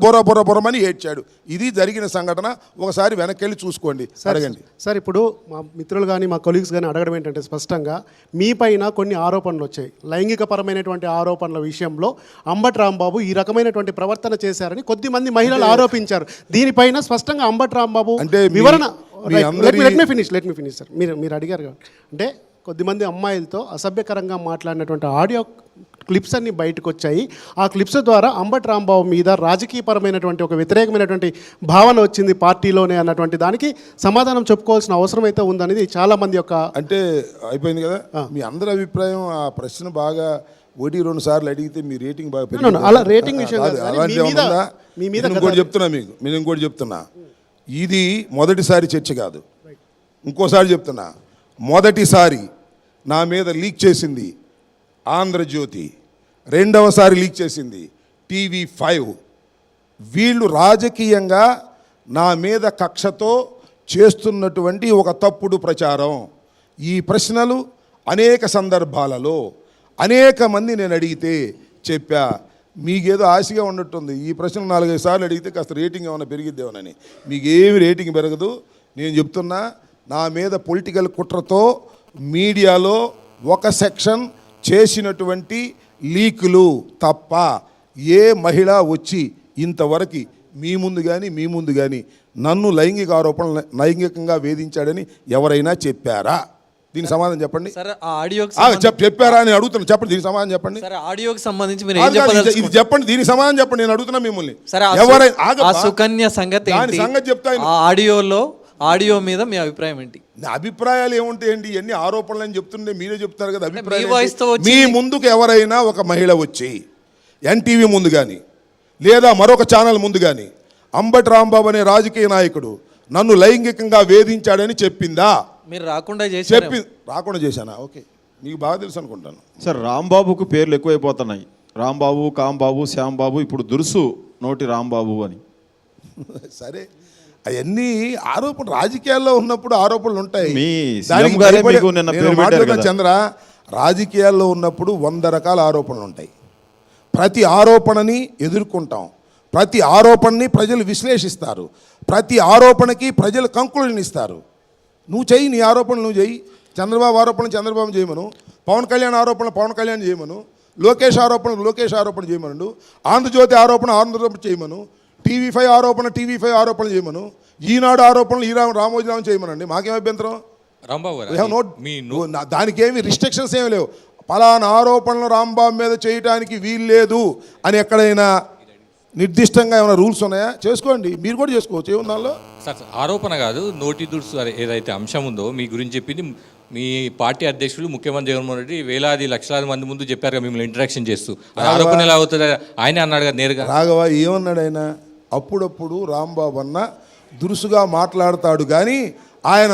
బొరమని ఏడ్చాడు. ఇది జరిగిన సంఘటన. ఒకసారి వెనక్కి వెళ్ళి చూసుకోండి, అడగండి. సార్ ఇప్పుడు మా మిత్రులు కానీ మా కొలీగ్స్ కానీ అడగడం ఏంటంటే, స్పష్టంగా మీ పైన కొన్ని ఆరోపణలు వచ్చాయి. లైంగికపరమైనటువంటి ఆరోపణల విషయంలో అంబటి రాంబాబు ఈ రకమైనటువంటి ప్రవర్తన చేశారని కొద్దిమంది మహిళలు ఆరోపించారు. దీనిపైన స్పష్టంగా అంబటి రాంబాబు అంటే వివరణ. Let me finish sir. మీరు అడిగారు కాబట్టి, అంటే కొద్దిమంది అమ్మాయిలతో అసభ్యకరంగా మాట్లాడినటువంటి ఆడియో క్లిప్స్ అన్ని బయటకు వచ్చాయి. ఆ క్లిప్స్ ద్వారా అంబటి రాంబాబు మీద రాజకీయపరమైనటువంటి ఒక వ్యతిరేకమైనటువంటి భావన వచ్చింది పార్టీలోనే అన్నటువంటి దానికి సమాధానం చెప్పుకోవాల్సిన అవసరం అయితే ఉందనేది చాలామంది యొక్క. అంటే అయిపోయింది కదా మీ అందరి అభిప్రాయం. ఆ ప్రశ్న బాగా 1-2 సార్లు అడిగితే మీ రేటింగ్ బాగా పెరిగింది. అలా రేటింగ్ విషయం ఇంకోటి చెప్తున్నా, ఇది మొదటిసారి చర్చ కాదు. ఇంకోసారి చెప్తున్నా, మొదటిసారి నా మీద లీక్ చేసింది ఆంధ్రజ్యోతి, రెండవసారి లీక్ చేసింది TV5. వీళ్ళు రాజకీయంగా నా మీద కక్షతో చేస్తున్నటువంటి ఒక తప్పుడు ప్రచారం. ఈ ప్రశ్నలు అనేక సందర్భాలలో అనేక మంది నేను అడిగితే చెప్పా. మీకేదో ఆశగా ఉన్నట్టుంది, ఈ ప్రశ్న 4-5 సార్లు అడిగితే కాస్త రేటింగ్ ఏమైనా పెరిగిద్దేమోనని. మీకేమి రేటింగ్ పెరగదు. నేను చెప్తున్నా, నా మీద పొలిటికల్ కుట్రతో మీడియాలో ఒక సెక్షన్ చేసినటువంటి లీకులు తప్ప ఏ మహిళ వచ్చి ఇంతవరకు మీ ముందు కానీ నన్ను లైంగికంగా వేధించాడని ఎవరైనా చెప్పారా? దీనికి సమాధానం చెప్పండి. చెప్పారా అని అడుగుతున్నా, చెప్పండి. దీనికి సమాధానం చెప్పండి. ఆడియోకి సంబంధించి మీరు ఇది చెప్పండి, దీనికి సమాధానం చెప్పండి. నేను అడుగుతున్నా మిమ్మల్ని. సుకన్య సంగతి చెప్తా. ఆడియో మీద మీ అభిప్రాయం ఏంటి? అభిప్రాయాలు ఏముంటాయండి? ఎన్ని ఆరోపణలు అని చెప్తుంటే మీరే చెప్తారు కదా. అభిప్రాయం మీ ముందుకు ఎవరైనా ఒక మహిళ వచ్చి NTV ముందు కానీ లేదా మరొక ఛానల్ ముందు కానీ అంబటి రాంబాబు అనే రాజకీయ నాయకుడు నన్ను లైంగికంగా వేధించాడని చెప్పిందా? మీరు రాకుండా చేశానా? ఓకే, మీకు బాగా తెలుసు అనుకుంటాను. సార్, రాంబాబుకు పేర్లు ఎక్కువైపోతున్నాయి. రాంబాబు, కాంబాబు, శ్యాంబాబు, ఇప్పుడు దురుసు నోటి రాంబాబు అని. సరే, అవన్నీ ఆరోపణ. రాజకీయాల్లో ఉన్నప్పుడు ఆరోపణలు ఉంటాయి. చంద్ర, రాజకీయాల్లో ఉన్నప్పుడు 100 రకాల ఆరోపణలు ఉంటాయి. ప్రతి ఆరోపణని ఎదుర్కొంటాం. ప్రతి ఆరోపణని ప్రజలు విశ్లేషిస్తారు. ప్రతి ఆరోపణకి ప్రజలు కంక్లూజన్ ఇస్తారు. నువ్వు చెయ్యి, నీ ఆరోపణలు నువ్వు చెయ్యి. చంద్రబాబు ఆరోపణలు చంద్రబాబు చేయమను, పవన్ కళ్యాణ్ ఆరోపణలు పవన్ కళ్యాణ్ చేయమను, లోకేష్ ఆరోపణ చేయమను, ఆంధ్రజ్యోతి ఆరోపణ చేయమను, TV5 ఆరోపణ చేయమను, ఈనాడు ఆరోపణలు రామోజీరావు చేయమనండి. మాకేం అభ్యంతరం? దానికి ఏమి రిస్ట్రిక్షన్స్ ఏమి లేవు. పలానా ఆరోపణలు రాంబాబు మీద చేయడానికి వీల్లేదు అని ఎక్కడైనా నిర్దిష్టంగా ఏమైనా రూల్స్ ఉన్నాయా? చేసుకోండి, మీరు కూడా చేసుకోవచ్చు. ఏముందాలో సార్, ఆరోపణ కాదు, నోటి దురుసు ఏదైతే అంశం ఉందో మీ గురించి చెప్పింది మీ పార్టీ అధ్యక్షులు ముఖ్యమంత్రి జగన్మోహన్ రెడ్డి వేలాది లక్షలాది మంది ముందు చెప్పారు కదా మిమ్మల్ని ఇంటరాక్షన్ చేస్తూ. ఆరోపణ ఎలా అవుతుంది? ఆయన అన్నాడు కదా నేరుగా. రాఘవ ఏమన్నాడు ఆయన? అప్పుడప్పుడు రాంబాబు అన్న దురుసుగా మాట్లాడతాడు కానీ ఆయన